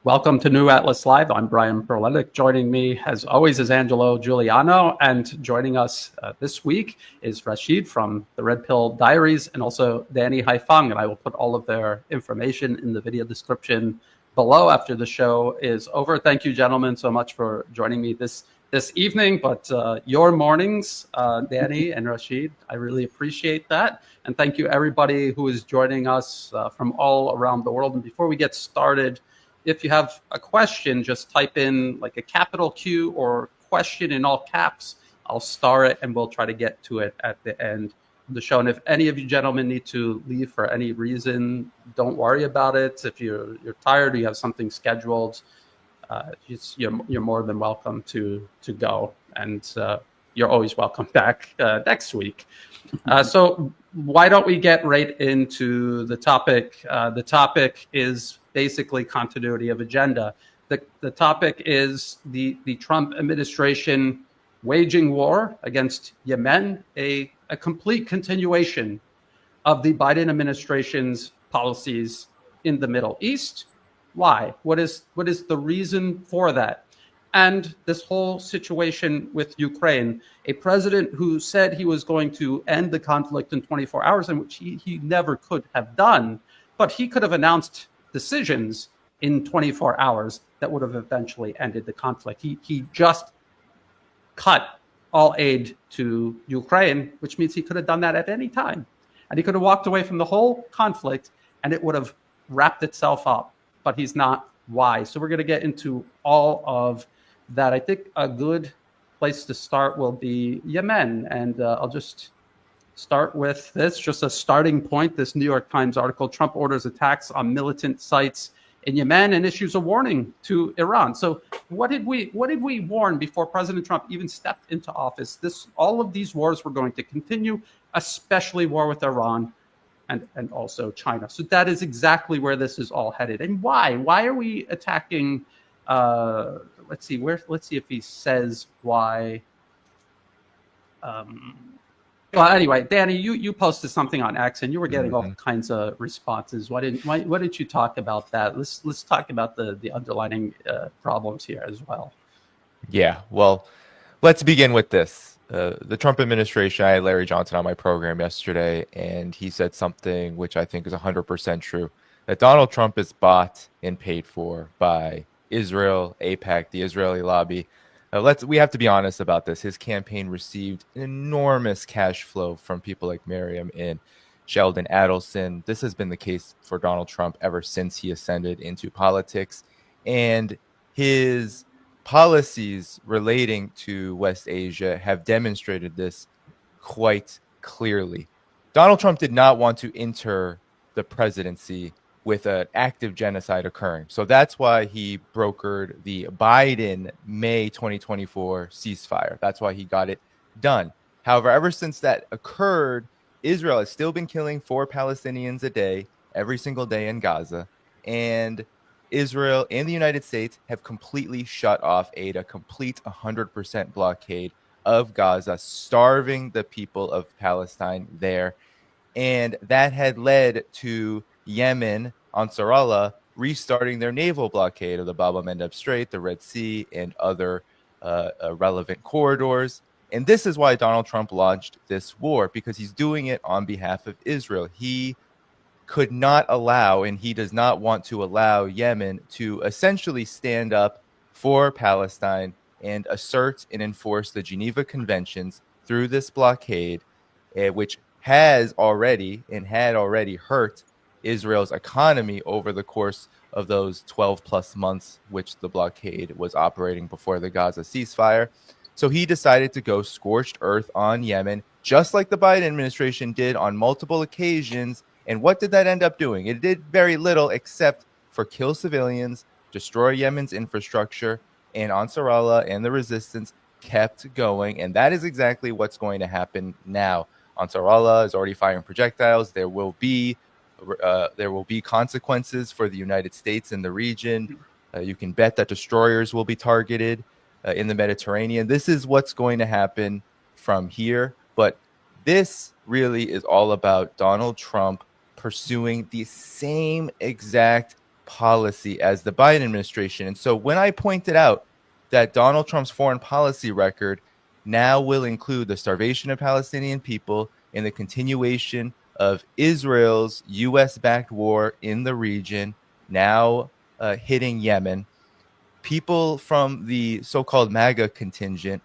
Welcome to New Atlas Live. I'm Brian Berletic. Joining me, as always, is Angelo Giuliano. And joining us this week is Rasheed from the Red Pill Diaries and also Danny Haiphong. And I will put all of their information in the video description below after the show is over. Thank you, gentlemen, so much for joining me this evening. But your mornings, Danny and Rasheed, I really appreciate that. And thank you, everybody who is joining us from all around the world. And before we get started, if you have a question, just type in like a capital Q or question in all caps. I'll star it and we'll try to get to it at the end of the show. And if any of you gentlemen need to leave for any reason, don't worry about it. If you're tired or you have something scheduled, you're more than welcome to go. And you're always welcome back next week. So why don't we get right into the topic? The topic is basically continuity of agenda. The topic is the Trump administration waging war against Yemen, a complete continuation of the Biden administration's policies in the Middle East. Why? What is the reason for that? And this whole situation with Ukraine, a president who said he was going to end the conflict in 24 hours, and which he never could have done, but he could have announced decisions in 24 hours that would have eventually ended the conflict. He just cut all aid to Ukraine, which means he could have done that at any time. And he could have walked away from the whole conflict and it would have wrapped itself up. But he's not. Why? So we're going to get into all of that. I think a good place to start will be Yemen. And I'll just start with this, just a starting point. This New York Times article: Trump orders attacks on militant sites in Yemen and issues a warning to Iran. So what did we warn before President Trump even stepped into office? All of these wars were going to continue, especially war with Iran and also China. So that is exactly where this is all headed. And why? Why are we attacking? Let's see if he says why. Well, anyway, Danny, you posted something on X and you were getting all kinds of responses. Why didn't you talk about that? Let's talk about the underlying problems here as well. Yeah, well, let's begin with this. The Trump administration, I had Larry Johnson on my program yesterday, and he said something which I think is 100% true, that Donald Trump is bought and paid for by Israel, AIPAC, the Israeli lobby. We have to be honest about this. His campaign received enormous cash flow from people like Miriam and Sheldon Adelson. This has been the case for Donald Trump ever since he ascended into politics. And his policies relating to West Asia have demonstrated this quite clearly. Donald Trump did not want to enter the presidency with an active genocide occurring. So that's why he brokered the Biden May 2024 ceasefire. That's why he got it done. However, ever since that occurred, Israel has still been killing 4 Palestinians a day, every single day in Gaza. And Israel and the United States have completely shut off aid, a complete 100% blockade of Gaza, starving the people of Palestine there. And that had led to Yemen, Ansarallah, restarting their naval blockade of the Bab el-Mandeb Strait, the Red Sea, and other relevant corridors. And this is why Donald Trump launched this war, because he's doing it on behalf of Israel. He could not allow, and he does not want to allow, Yemen to essentially stand up for Palestine and assert and enforce the Geneva Conventions through this blockade, which has already and had already hurt Israel's economy over the course of those 12 plus months which the blockade was operating before the Gaza ceasefire. So he decided to go scorched earth on Yemen, just like the Biden administration did on multiple occasions. And what did that end up doing? It did very little except for kill civilians, destroy Yemen's infrastructure, and Ansarallah and the resistance kept going. And that is exactly what's going to happen now. Ansarallah is already firing projectiles. There will be consequences for the United States in the region. You can bet that destroyers will be targeted in the Mediterranean. This is what's going to happen from here. But this really is all about Donald Trump pursuing the same exact policy as the Biden administration. And so when I pointed out that Donald Trump's foreign policy record now will include the starvation of Palestinian people and the continuation of Israel's U.S.-backed war in the region, now hitting Yemen, people from the so-called MAGA contingent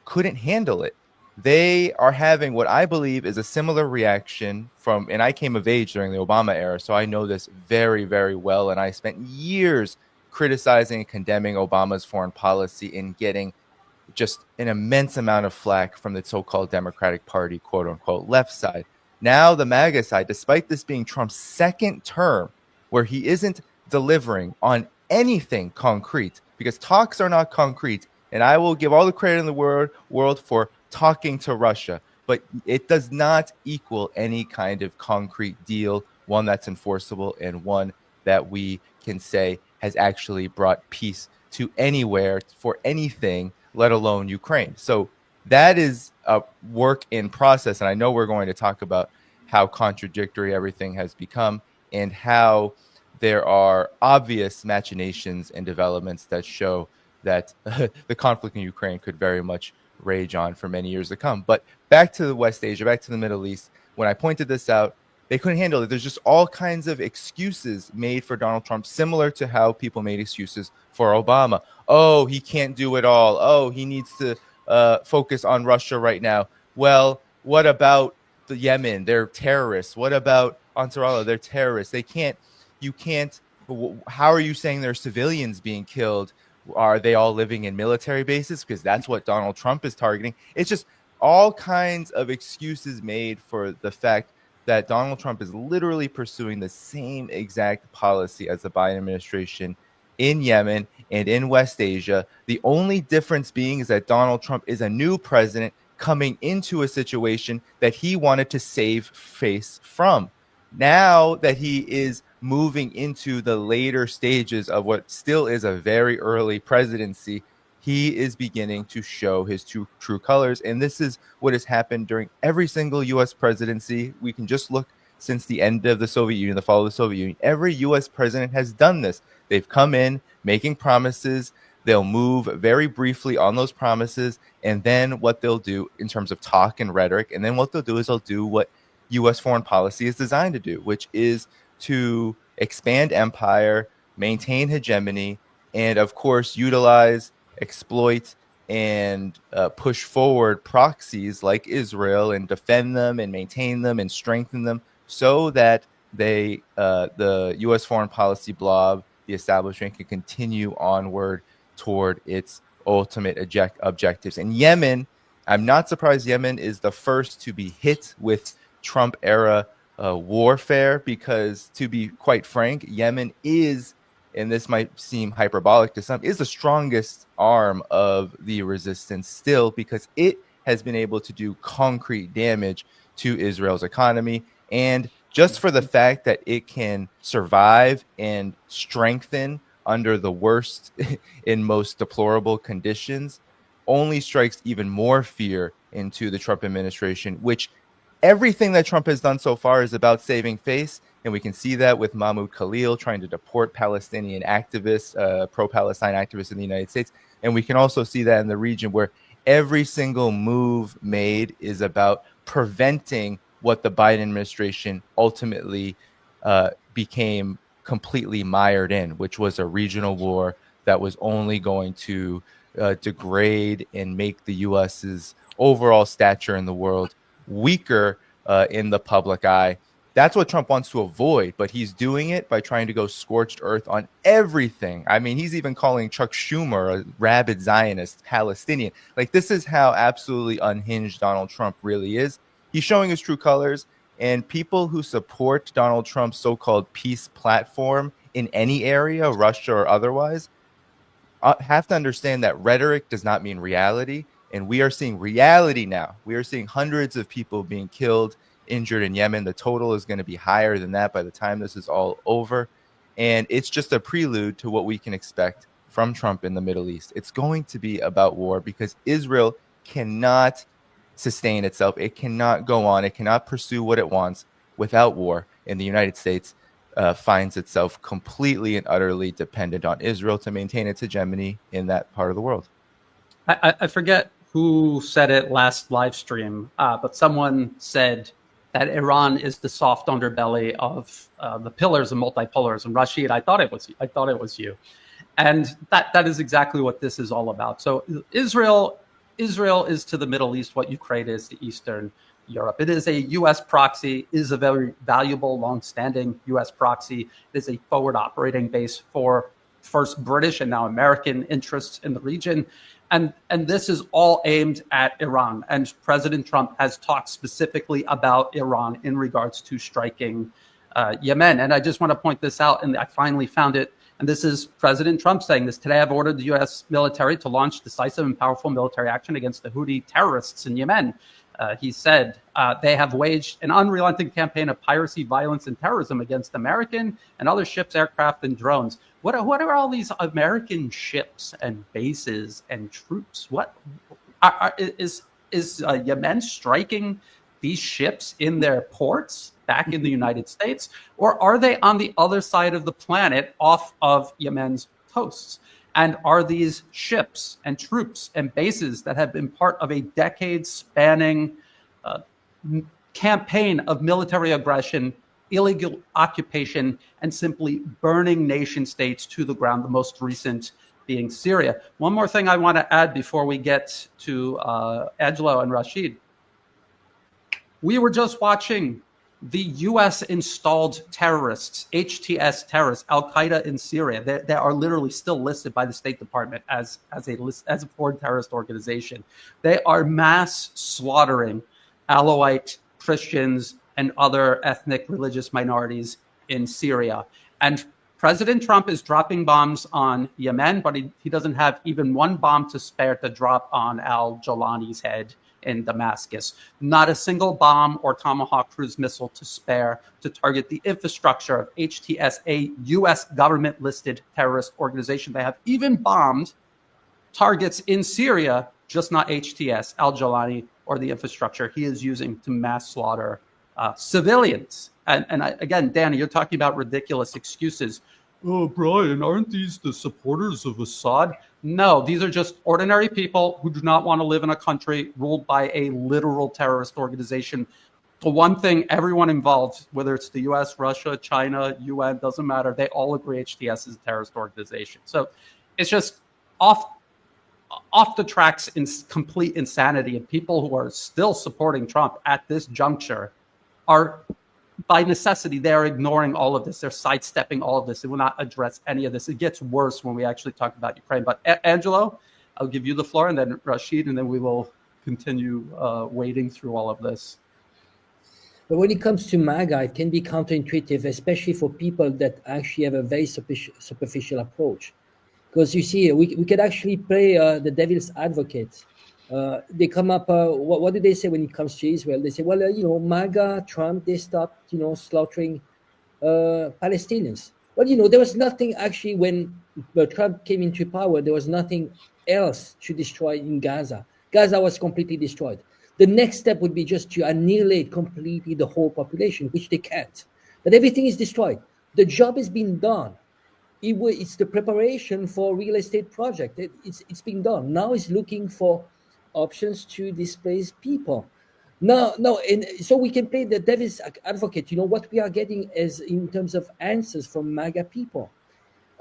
couldn't handle it. They are having what I believe is a similar reaction from, and I came of age during the Obama era, so I know this very, very well. And I spent years criticizing and condemning Obama's foreign policy and getting just an immense amount of flack from the so-called Democratic Party, quote unquote, left side. Now the MAGA side, despite this being Trump's second term where he isn't delivering on anything concrete, because talks are not concrete, and I will give all the credit in the world for talking to Russia, but it does not equal any kind of concrete deal, one that's enforceable and one that we can say has actually brought peace to anywhere for anything, let alone Ukraine. So that is a work in process. And I know we're going to talk about how contradictory everything has become and how there are obvious machinations and developments that show that the conflict in Ukraine could very much rage on for many years to come. But back to West Asia, back to the Middle East, when I pointed this out, they couldn't handle it. There's just all kinds of excuses made for Donald Trump, similar to how people made excuses for Obama. Oh, he can't do it all. Oh, he needs to focus on Russia right now. Well, what about the Yemen? They're terrorists. What about Ansarallah? They're terrorists. You can't. How are you saying there are civilians being killed? Are they all living in military bases? Because that's what Donald Trump is targeting. It's just all kinds of excuses made for the fact that Donald Trump is literally pursuing the same exact policy as the Biden administration in Yemen and in West Asia. The only difference being is that Donald Trump is a new president coming into a situation that he wanted to save face from. Now that he is moving into the later stages of what still is a very early presidency, he is beginning to show his true colors. And this is what has happened during every single U.S. presidency. We can just look since the end of the Soviet Union, the fall of the Soviet Union. Every U.S. president has done this. They've come in making promises. They'll move very briefly on those promises. And then what they'll do in terms of talk and rhetoric, and then what they'll do is they'll do what U.S. foreign policy is designed to do, which is to expand empire, maintain hegemony, and of course, utilize, exploit, and push forward proxies like Israel and defend them and maintain them and strengthen them so that they, the U.S. foreign policy blob, the establishment, can continue onward toward its ultimate objectives. And Yemen, I'm not surprised Yemen is the first to be hit with Trump era warfare, because to be quite frank, Yemen is, and this might seem hyperbolic to some, is the strongest arm of the resistance still, because it has been able to do concrete damage to Israel's economy. And just for the fact that it can survive and strengthen under the worst and most deplorable conditions only strikes even more fear into the Trump administration, which everything that Trump has done so far is about saving face. And we can see that with Mahmoud Khalil trying to deport Palestinian activists, pro-Palestine activists in the United States. And we can also see that in the region where every single move made is about preventing what the Biden administration ultimately became completely mired in, which was a regional war that was only going to degrade and make the U.S.'s overall stature in the world weaker in the public eye. That's what Trump wants to avoid, but he's doing it by trying to go scorched earth on everything. I mean, he's even calling Chuck Schumer a rabid Zionist Palestinian. Like, this is how absolutely unhinged Donald Trump really is. He's showing his true colors, and people who support Donald Trump's so-called peace platform in any area, Russia or otherwise, have to understand that rhetoric does not mean reality. And we are seeing reality now. We are seeing hundreds of people being killed, injured in Yemen. The total is going to be higher than that by the time this is all over. And it's just a prelude to what we can expect from Trump in the Middle East. It's going to be about war, because Israel cannot sustain itself. It cannot go on. It cannot pursue what it wants without war. And the United States finds itself completely and utterly dependent on Israel to maintain its hegemony in that part of the world. I forget who said it last live stream, but someone said that Iran is the soft underbelly of the pillars and multipolarism. Rasheed, I thought it was you, and that is exactly what this is all about. So Israel is to the Middle East what Ukraine is to Eastern Europe. It is a U.S. proxy, is a very valuable, long-standing U.S. proxy. It is a forward operating base for first British and now American interests in the region. And this is all aimed at Iran. And President Trump has talked specifically about Iran in regards to striking Yemen. And I just want to point this out, and I finally found it. And this is President Trump saying this. Today, I've ordered the U.S. military to launch decisive and powerful military action against the Houthi terrorists in Yemen. He said they have waged an unrelenting campaign of piracy, violence, and terrorism against American and other ships, aircraft, and drones. What are all these American ships and bases and troops? What is Yemen striking these ships in their ports back in the United States, or are they on the other side of the planet off of Yemen's coasts? And are these ships and troops and bases that have been part of a decade-spanning campaign of military aggression, illegal occupation, and simply burning nation states to the ground, the most recent being Syria? One more thing I want to add before we get to Angelo and Rasheed. We were just watching the U.S. installed terrorists, HTS terrorists, Al-Qaeda in Syria. They are literally still listed by the State Department as a foreign terrorist organization. They are mass slaughtering Alawite Christians and other ethnic religious minorities in Syria. And President Trump is dropping bombs on Yemen, but he doesn't have even one bomb to spare to drop on al-Jolani's head in Damascus. Not a single bomb or Tomahawk cruise missile to spare to target the infrastructure of HTS, a U.S. government-listed terrorist organization. They have even bombed targets in Syria, just not HTS, al-Jolani, or the infrastructure he is using to mass slaughter civilians. Again, Danny, you're talking about ridiculous excuses. Oh, Brian, aren't these the supporters of Assad? No, these are just ordinary people who do not want to live in a country ruled by a literal terrorist organization. The one thing everyone involved, whether it's the U.S., Russia, China, UN, doesn't matter, they all agree HTS is a terrorist organization. So it's just off the tracks in complete insanity. And people who are still supporting Trump at this juncture are, by necessity, they're ignoring all of this. They're sidestepping all of this. They will not address any of this. It gets worse when we actually talk about Ukraine. But Angelo, I'll give you the floor, and then Rasheed, and then we will continue wading through all of this. But when it comes to MAGA, it can be counterintuitive, especially for people that actually have a very superficial approach. Because you see, we could actually play the devil's advocate. They come up, what do they say when it comes to Israel? They say, well, MAGA, Trump, they stopped, slaughtering Palestinians. Well, there was nothing actually when Trump came into power, there was nothing else to destroy in Gaza. Gaza was completely destroyed. The next step would be just to annihilate completely the whole population, which they can't. But everything is destroyed. The job has been done. It's the preparation for real estate project. It's been done. Now it's looking for options to displace people. No, and so we can play the devil's advocate. What we are getting is in terms of answers from MAGA people.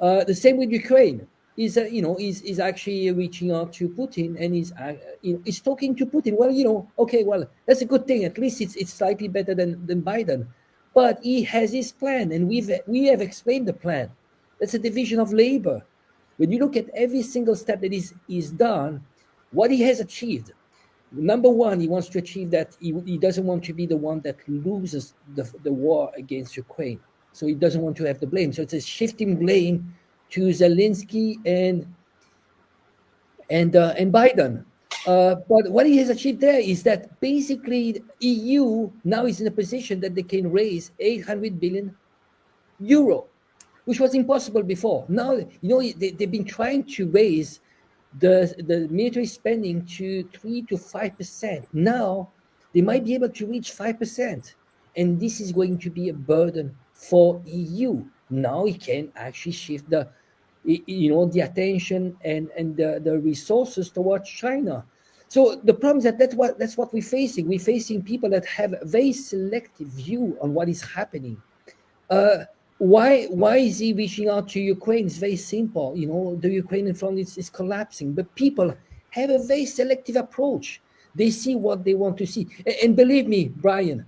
The same with Ukraine. Is actually reaching out to Putin and is talking to Putin. Well, okay, well, that's a good thing. At least it's slightly better than Biden. But he has his plan, and we have explained the plan. That's a division of labor. When you look at every single step that is done, what he has achieved. Number one, he wants to achieve that he doesn't want to be the one that loses the war against Ukraine. So he doesn't want to have the blame. So it's a shifting blame to Zelensky and Biden. But what he has achieved there is that basically EU now is in a position that they can raise 800 billion euro, which was impossible before. Now, they've been trying to raise the military spending to 3 to 5%. Now, they might be able to reach 5%. And this is going to be a burden for EU. Now he can actually shift the attention and the resources towards China. So the problem is that that's what we're facing. We're facing people that have a very selective view on what is happening. Why is he reaching out to Ukraine? It's very simple. The Ukrainian front is collapsing, but people have a very selective approach. They see what they want to see. And believe me, Brian,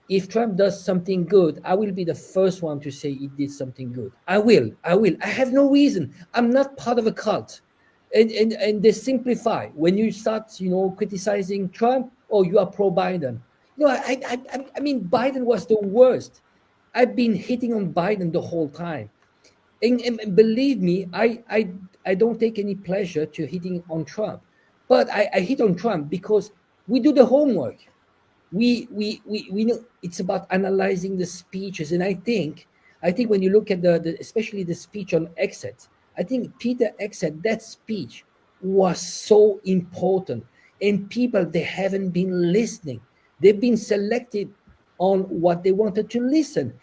if Trump does something good, I will be the first one to say he did something good. I will. I have no reason. I'm not part of a cult. And they simplify. When you start, criticizing Trump, oh, you are pro-Biden. I mean, Biden was the worst. I've been hitting on Biden the whole time. And believe me, I don't take any pleasure to hitting on Trump. But I hit on Trump because we do the homework. We know it's about analyzing the speeches. And I think when you look at the especially the speech on exit, I think Peter exit, that speech was so important. And people, they haven't been listening. They've been selected on what they wanted to listen.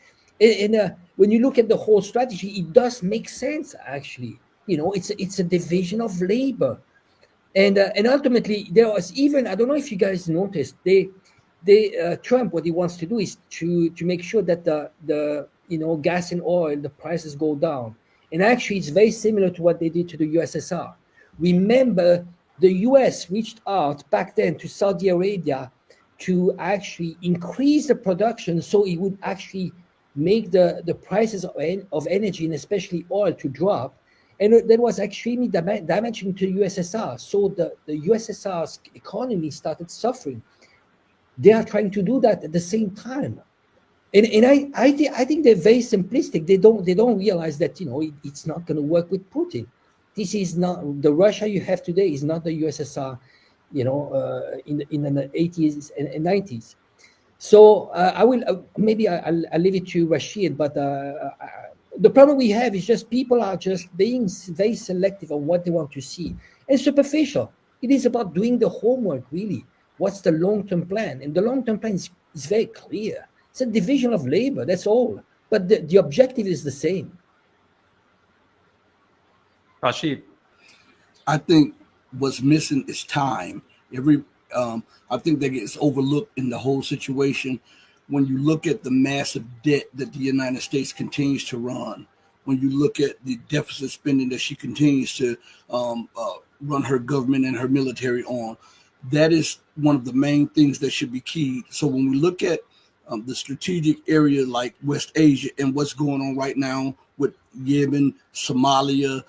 And when you look at the whole strategy, it does make sense, actually. It's a division of labor. And ultimately, there was even, I don't know if you guys noticed, Trump, what he wants to do is to make sure that the gas and oil, the prices go down. And actually, it's very similar to what they did to the USSR. Remember, the US reached out back then to Saudi Arabia to actually increase the production so it would actually make the prices of energy, and especially oil, to drop. And that was extremely damaging to USSR. So the USSR's economy started suffering. They are trying to do that at the same time. And I think they're very simplistic. They don't realize that it's not going to work with Putin. This is not the Russia you have today. Is not the USSR, in the 80s and 90s. So I will maybe I'll leave it to Rasheed. But the problem we have is just people are just being very selective on what they want to see and superficial. It is about doing the homework, really. What's the long-term plan? And the long-term plan is very clear. It's a division of labor, that's all. But the objective is the same. Rasheed. I think what's missing is time. I think that gets overlooked in the whole situation. When you look at the massive debt that the United States continues to run, when you look at the deficit spending that she continues to run her government and her military on, that is one of the main things that should be key. So when we look at the strategic area like West Asia and what's going on right now with Yemen, Somalia,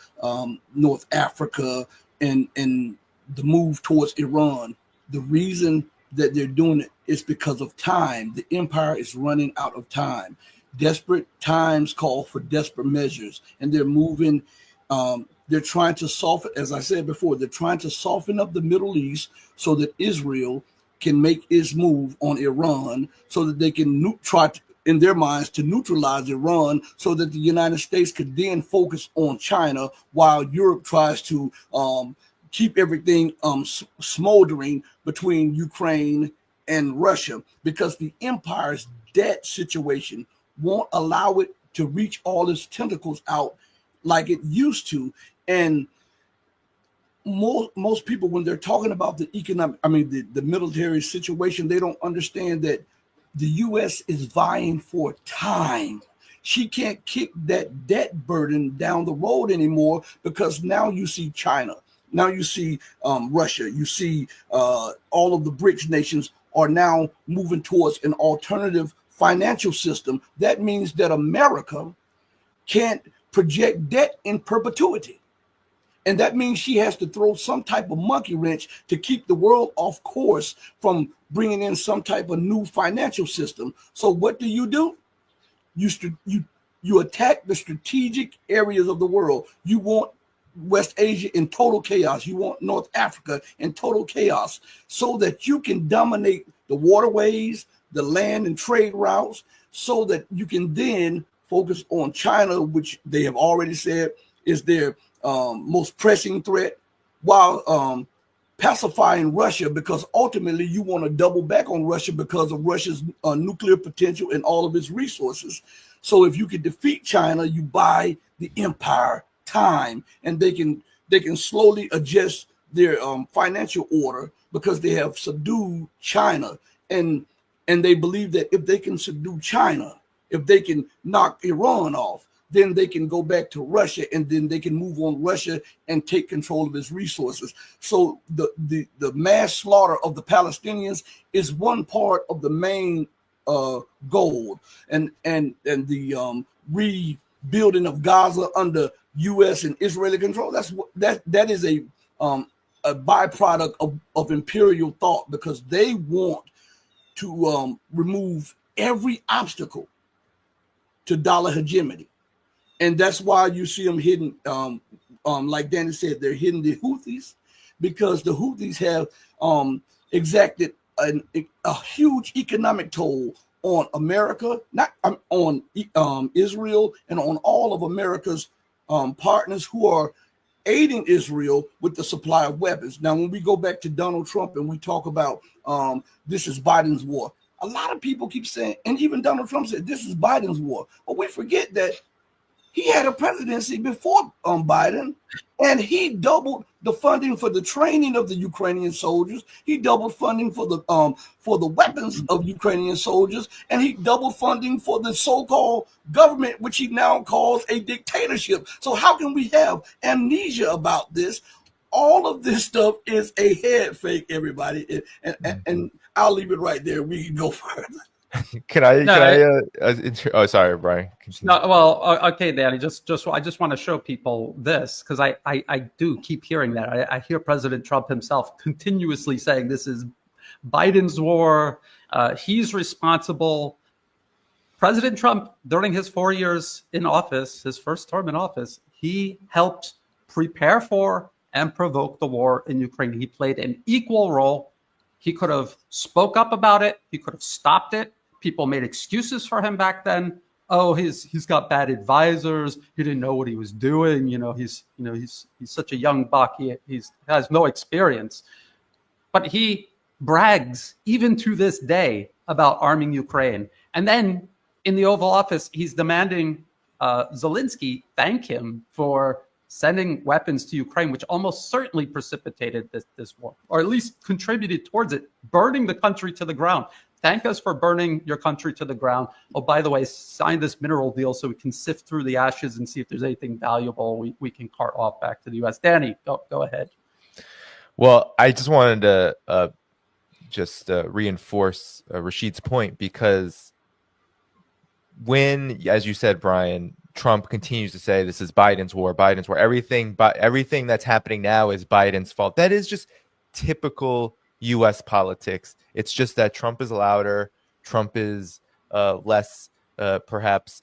North Africa, and the move towards Iran, the reason that they're doing it is because of time. The empire is running out of time. Desperate times call for desperate measures, and they're moving. They're trying to soften, as I said before, they're trying to soften up the Middle East so that Israel can make its move on Iran, so that they can try to, in their minds, to neutralize Iran, so that the United States could then focus on China while Europe tries to keep everything smoldering between Ukraine and Russia, because the empire's debt situation won't allow it to reach all its tentacles out like it used to. And most people, when they're talking about the economic, the military situation, they don't understand that the U.S. is vying for time. She can't kick that debt burden down the road anymore, because now you see China, now you see Russia, you see all of the BRICS nations are now moving towards an alternative financial system. That means that America can't project debt in perpetuity. And that means she has to throw some type of monkey wrench to keep the world off course from bringing in some type of new financial system. So what do? You attack the strategic areas of the world. You want West Asia in total chaos. You want North Africa in total chaos, so that you can dominate the waterways, the land and trade routes, so that you can then focus on China, which they have already said is their most pressing threat, while pacifying Russia, because ultimately you want to double back on Russia because of Russia's nuclear potential and all of its resources. So if you can defeat China, you buy the empire time, and they can slowly adjust their financial order because they have subdued China, and they believe that if they can subdue China, if they can knock Iran off, then they can go back to Russia, and then they can move on Russia and take control of its resources. So the mass slaughter of the Palestinians is one part of the main goal, and the rebuilding of Gaza under U.S. and Israeli control. That is a byproduct of imperial thought, because they want to remove every obstacle to dollar hegemony. And that's why you see them hidden, like Danny said, they're hidden the Houthis, because the Houthis have exacted a huge economic toll on America, not on Israel, and on all of America's partners who are aiding Israel with the supply of weapons. Now, when we go back to Donald Trump and we talk about this is Biden's war, a lot of people keep saying, and even Donald Trump said, this is Biden's war. But we forget that he had a presidency before Biden, and he doubled the funding for the training of the Ukrainian soldiers. He doubled funding for the weapons of Ukrainian soldiers, and he doubled funding for the so-called government, which he now calls a dictatorship. So how can we have amnesia about this? All of this stuff is a head fake, everybody, and I'll leave it right there. We can go further. Oh, sorry, Brian. Continue. No, well, okay, Danny. I just want to show people this, because I do keep hearing that. I hear President Trump himself continuously saying this is Biden's war. He's responsible. President Trump, during his 4 years in office, his first term in office, he helped prepare for and provoke the war in Ukraine. He played an equal role. He could have spoke up about it. He could have stopped it. People made excuses for him back then. Oh, he's got bad advisors. He didn't know what he was doing. He's such a young buck. He has no experience. But he brags even to this day about arming Ukraine. And then in the Oval Office, he's demanding Zelensky thank him for sending weapons to Ukraine, which almost certainly precipitated this war, or at least contributed towards it, burning the country to the ground. Thank us for burning your country to the ground. Oh, by the way, sign this mineral deal so we can sift through the ashes and see if there's anything valuable we can cart off back to the U.S. Danny, go ahead. Well, I just wanted to reinforce Rasheed's point, because when, as you said, Brian, Trump continues to say this is Biden's war, everything that's happening now is Biden's fault. That is just typical U.S. politics. It's just that Trump is louder. Trump is less perhaps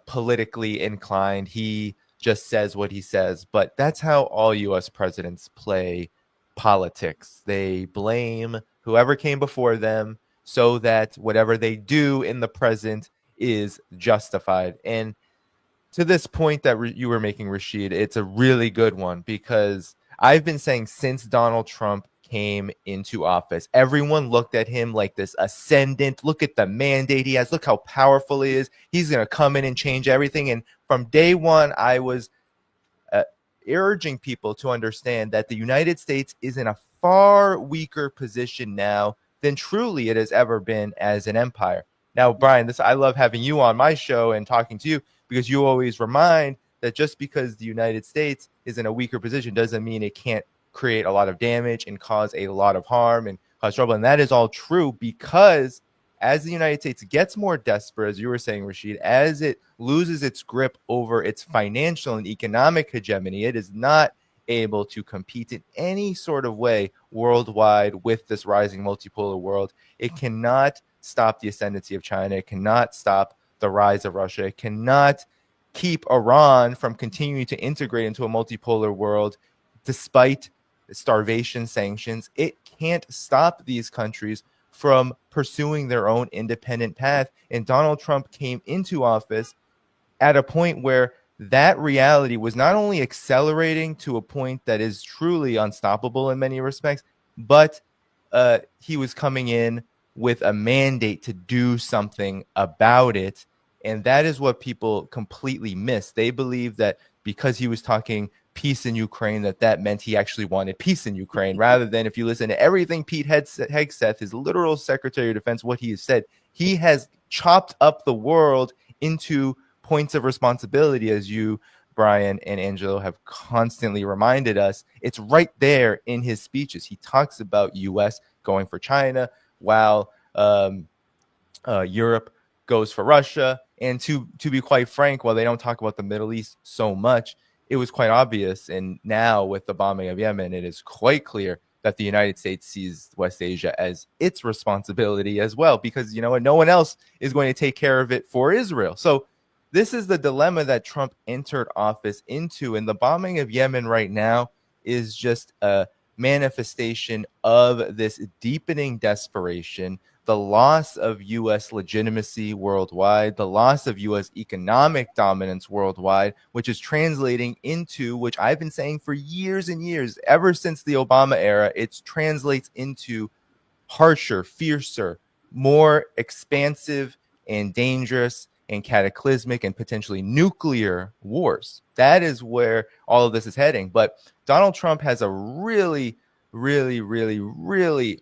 politically inclined. He just says what he says. But that's how all U.S. presidents play politics. They blame whoever came before them so that whatever they do in the present is justified. And to this point that you were making, Rasheed, it's a really good one, because I've been saying since Donald Trump came into office, everyone looked at him like this ascendant. Look at the mandate he has. Look how powerful he is. He's going to come in and change everything. And from day one, I was urging people to understand that the United States is in a far weaker position now than truly it has ever been as an empire. Now, Brian, I love having you on my show and talking to you, because you always remind that just because the United States is in a weaker position doesn't mean it can't create a lot of damage and cause a lot of harm and cause trouble. And that is all true, because as the United States gets more desperate, as you were saying, Rasheed, as it loses its grip over its financial and economic hegemony, it is not able to compete in any sort of way worldwide with this rising multipolar world. It cannot stop the ascendancy of China. It cannot stop the rise of Russia. It cannot keep Iran from continuing to integrate into a multipolar world despite starvation sanctions. It can't stop these countries from pursuing their own independent path. And Donald Trump came into office at a point where that reality was not only accelerating to a point that is truly unstoppable in many respects, but he was coming in with a mandate to do something about it. And that is what people completely miss. They believe that because he was talking peace in Ukraine, that meant he actually wanted peace in Ukraine, rather than, if you listen to everything Pete Hegseth, his literal Secretary of Defense, what he has said, he has chopped up the world into points of responsibility, as you, Brian and Angelo, have constantly reminded us. It's right there in his speeches. He talks about U.S. going for China, while Europe goes for Russia. And to be quite frank, while they don't talk about the Middle East so much, it was quite obvious. And now with the bombing of Yemen, it is quite clear that the United States sees West Asia as its responsibility as well, because, you know what, no one else is going to take care of it for Israel. So this is the dilemma that Trump entered office into. And the bombing of Yemen right now is just a manifestation of this deepening desperation, the loss of U.S. legitimacy worldwide, the loss of U.S. economic dominance worldwide, which is translating into, which I've been saying for years and years, ever since the Obama era, it translates into harsher, fiercer, more expansive and dangerous and cataclysmic and potentially nuclear wars. That is where all of this is heading. But Donald Trump has a really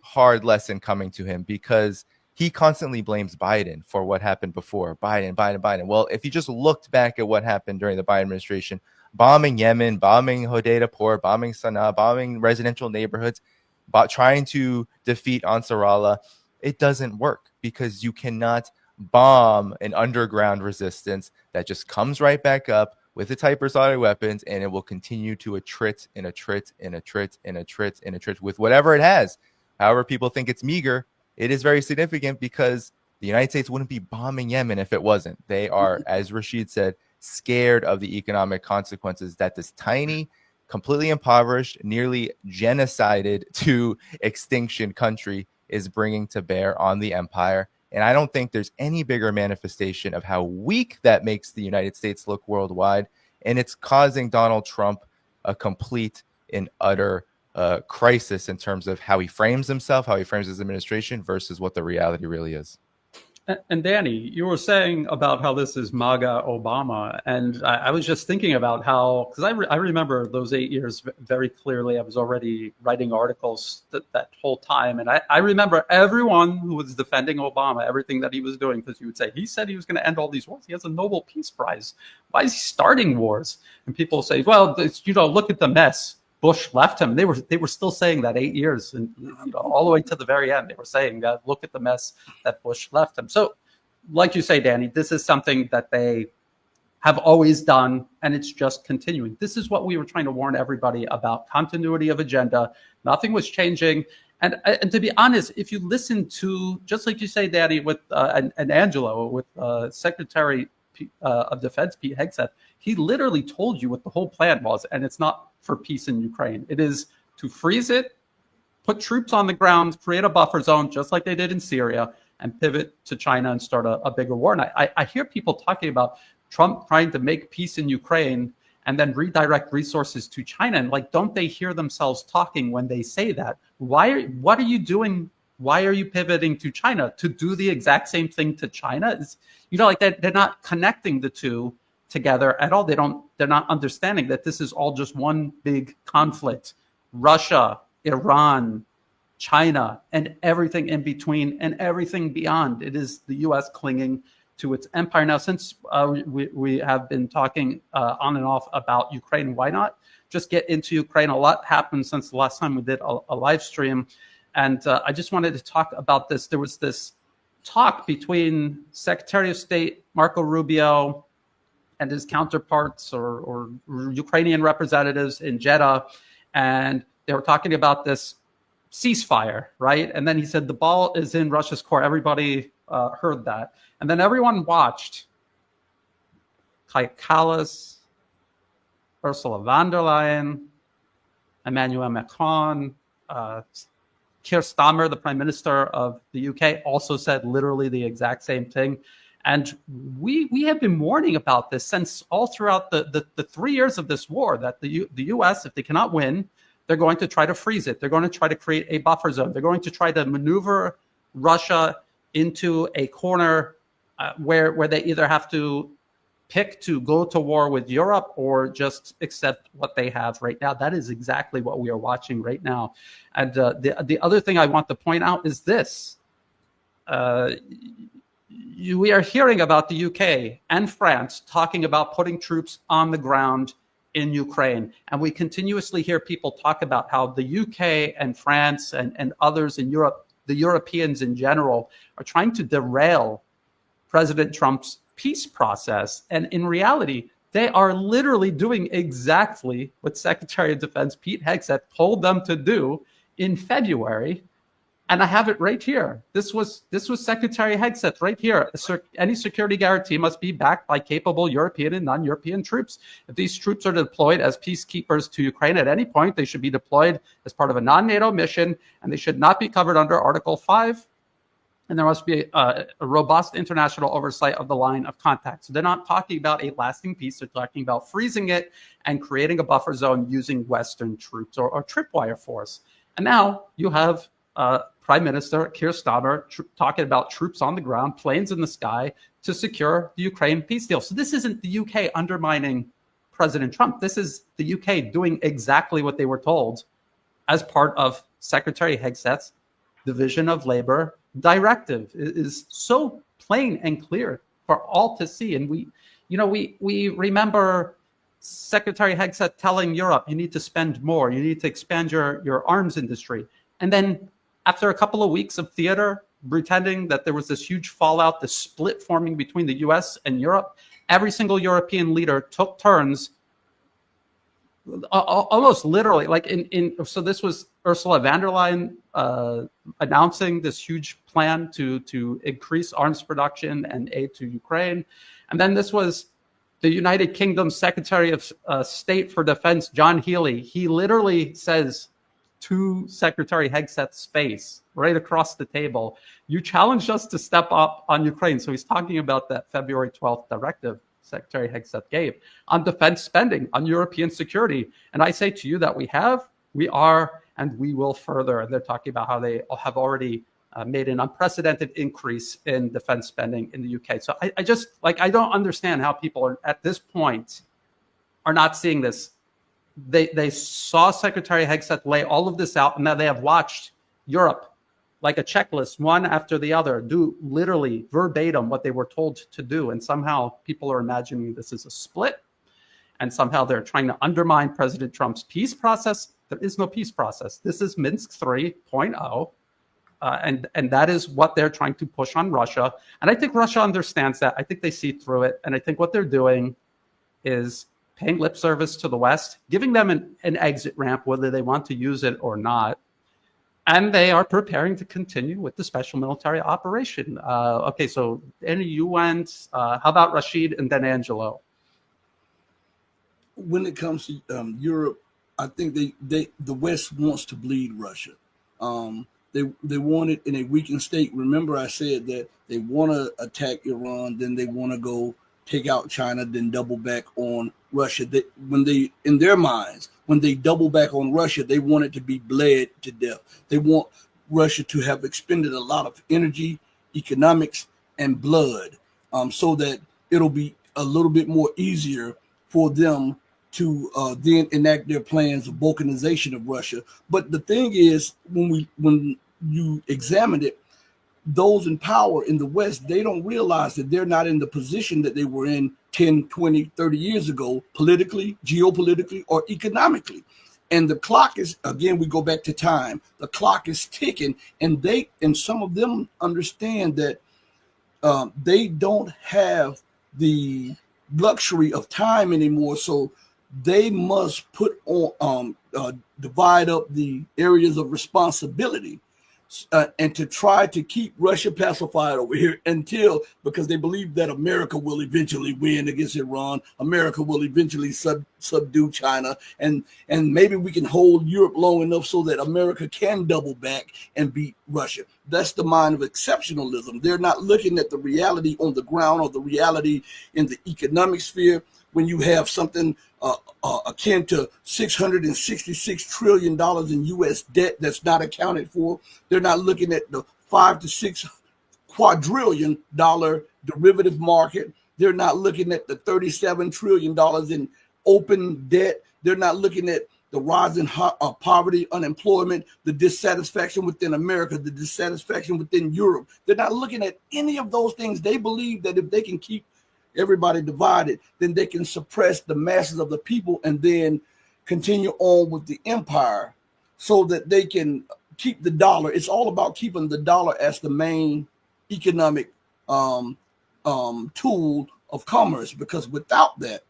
hard lesson coming to him, because he constantly blames Biden for what happened before. Biden. Well, if you just looked back at what happened during the Biden administration, bombing Yemen, bombing Hodeidah Port, bombing Sana'a, bombing residential neighborhoods, trying to defeat Ansar Allah, it doesn't work, because you cannot bomb an underground resistance that just comes right back up with its hypersonic weapons, and it will continue to attrit with whatever it has. However people think it's meager, it is very significant, because the United States wouldn't be bombing Yemen if it wasn't. They are, as Rasheed said, scared of the economic consequences that this tiny, completely impoverished, nearly genocided to extinction country is bringing to bear on the empire. And I don't think there's any bigger manifestation of how weak that makes the United States look worldwide. And it's causing Donald Trump a complete and utter crisis in terms of how he frames himself, how he frames his administration, versus what the reality really is. And Danny, you were saying about how this is MAGA Obama, and I was just thinking about how, because I remember those 8 years very clearly. I was already writing articles that whole time, and I remember everyone who was defending Obama, everything that he was doing, because you would say, he said he was going to end all these wars. He has a Nobel Peace Prize. Why is he starting wars? And people say, well, look at the mess Bush left him. They were still saying that 8 years, and all the way to the very end, they were saying that, look at the mess that Bush left him. So, like you say, Danny, this is something that they have always done, and it's just continuing. This is what we were trying to warn everybody about: continuity of agenda. Nothing was changing. And to be honest, if you listen to, just like you say, Danny, with and Angelo, with Secretary of Defense Pete Hegseth, he literally told you what the whole plan was, and it's not for peace in Ukraine. It is to freeze it, put troops on the ground, create a buffer zone, just like they did in Syria, and pivot to China and start a bigger war. And I hear people talking about Trump trying to make peace in Ukraine and then redirect resources to China. And don't they hear themselves talking when they say that? What are you doing? Why are you pivoting to China? To do the exact same thing to China? They're not connecting the two together at all. They're not understanding that this is all just one big conflict. Russia, Iran, China, and everything in between and everything beyond. It is the U.S. clinging to its empire. Now, since we have been talking on and off about Ukraine, why not just get into Ukraine? A lot happened since the last time we did a live stream. And I just wanted to talk about this. There was this talk between Secretary of State Marco Rubio and his counterparts or Ukrainian representatives in Jeddah. And they were talking about this ceasefire, right? And then he said, the ball is in Russia's court. Everybody heard that. And then everyone watched Kai Kallas, Ursula von der Leyen, Emmanuel Macron, Keir Starmer, the Prime Minister of the UK, also said literally the exact same thing. And we have been warning about this since all throughout the 3 years of this war, that the U.S., if they cannot win, they're going to try to freeze it. They're going to try to create a buffer zone. They're going to try to maneuver Russia into a corner where they either have to pick to go to war with Europe or just accept what they have right now. That is exactly what we are watching right now. And the other thing I want to point out is this. We are hearing about the UK and France talking about putting troops on the ground in Ukraine. And we continuously hear people talk about how the UK and France and others in Europe, the Europeans in general, are trying to derail President Trump's peace process. And in reality, they are literally doing exactly what Secretary of Defense Pete Hegseth told them to do in February. And I have it right here. This was Secretary Hegseth right here. Any security guarantee must be backed by capable European and non-European troops. If these troops are deployed as peacekeepers to Ukraine at any point, they should be deployed as part of a non-NATO mission, and they should not be covered under Article 5. And there must be a robust international oversight of the line of contact. So they're not talking about a lasting peace. They're talking about freezing it and creating a buffer zone using Western troops or tripwire force. And now you have Prime Minister Keir Starmer talking about troops on the ground, planes in the sky to secure the Ukraine peace deal. So this isn't the UK undermining President Trump. This is the UK doing exactly what they were told as part of Secretary Hegseth's Division of Labor directive. It is so plain and clear for all to see. And we remember Secretary Hegseth telling Europe, you need to spend more, you need to expand your arms industry. And then after a couple of weeks of theater, pretending that there was this huge fallout, this split forming between the US and Europe, every single European leader took turns, almost literally, like so this was Ursula von der Leyen announcing this huge plan to increase arms production and aid to Ukraine. And then this was the United Kingdom Secretary of State for Defense, John Healey. He literally says to Secretary Hegseth's face, right across the table, you challenged us to step up on Ukraine. So he's talking about that February 12th directive Secretary Hegseth gave on defense spending, on European security. And I say to you that we are, and we will further. And they're talking about how they have already made an unprecedented increase in defense spending in the UK. So I just, I don't understand how people are at this point are not seeing this. They saw Secretary Hegseth lay all of this out, and now they have watched Europe, like a checklist, one after the other, do literally verbatim what they were told to do. And somehow people are imagining this is a split, and somehow they're trying to undermine President Trump's peace process. There is no peace process. This is Minsk 3.0. And that is what they're trying to push on Russia. And I think Russia understands that. I think they see through it. And I think what they're doing is paying lip service to the West, giving them an exit ramp, whether they want to use it or not. And they are preparing to continue with the special military operation. Okay, so Danny, you went. How about Rasheed and then Angelo? When it comes to Europe, I think the West wants to bleed Russia. They want it in a weakened state. Remember, I said that they want to attack Iran, then they want to go take out China, then double back on Russia. In their minds, when they double back on Russia, they want it to be bled to death. They want Russia to have expended a lot of energy, economics, and blood, so that it'll be a little bit more easier for them to then enact their plans of balkanization of Russia. But the thing is, when you examine it, those in power in the West, they don't realize that they're not in the position that they were in 10, 20, 30 years ago, politically, geopolitically, or economically. And the clock is, again, we go back to time. The clock is ticking, and some of them understand that they don't have the luxury of time anymore. So they must put on, divide up the areas of responsibility. And to try to keep Russia pacified over here because they believe that America will eventually win against Iran. America will eventually subdue China. And maybe we can hold Europe long enough so that America can double back and beat Russia. That's the mind of exceptionalism. They're not looking at the reality on the ground or the reality in the economic sphere. When you have something akin to $666 trillion in U.S. debt that's not accounted for, they're not looking at the $5 to $6 quadrillion derivative market. They're not looking at the $37 trillion in open debt. They're not looking at the rise in poverty, unemployment, the dissatisfaction within America, the dissatisfaction within Europe. They're not looking at any of those things. They believe that if they can keep everybody divided, then they can suppress the masses of the people and then continue on with the empire so that they can keep the dollar. It's all about keeping the dollar as the main economic tool of commerce, because without that,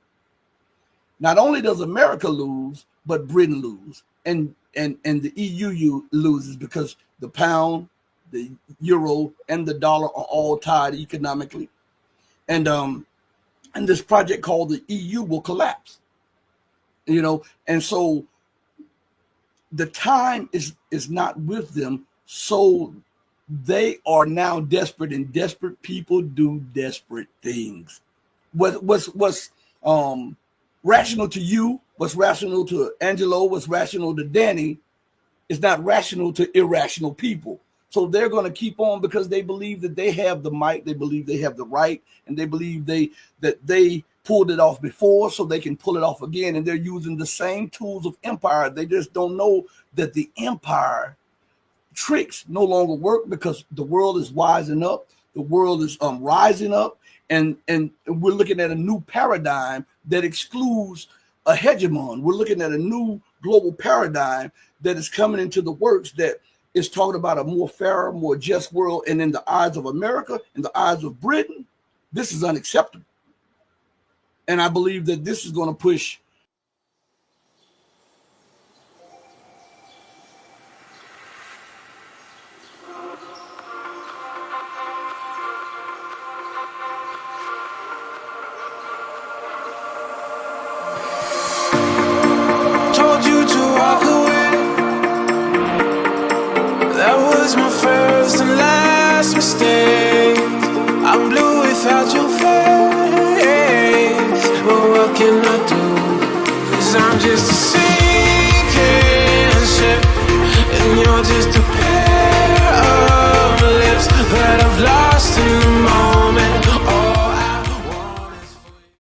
not only does America lose, but Britain lose, and the EU loses, because the pound, the euro, and the dollar are all tied economically, and this project called the EU will collapse, and so the time is not with them, so they are now desperate, and desperate people do desperate things. What's rational to you, what's rational to Angelo, what's rational to Danny, is not rational to irrational people. So they're going to keep on because they believe that they have the might, they believe they have the right, and they believe that they pulled it off before, so they can pull it off again. And they're using the same tools of empire. They just don't know that the empire tricks no longer work, because the world is wising up, the world is rising up, and we're looking at a new paradigm that excludes a hegemon. We're looking at a new global paradigm that is coming into the works, that is talking about a more fairer, more just world. And in the eyes of America, in the eyes of Britain, this is unacceptable. And I believe that this is going to push my first and last mistake. I'm blue without your face, but what can I do? 'Cause I'm just a sinking ship, and you're just a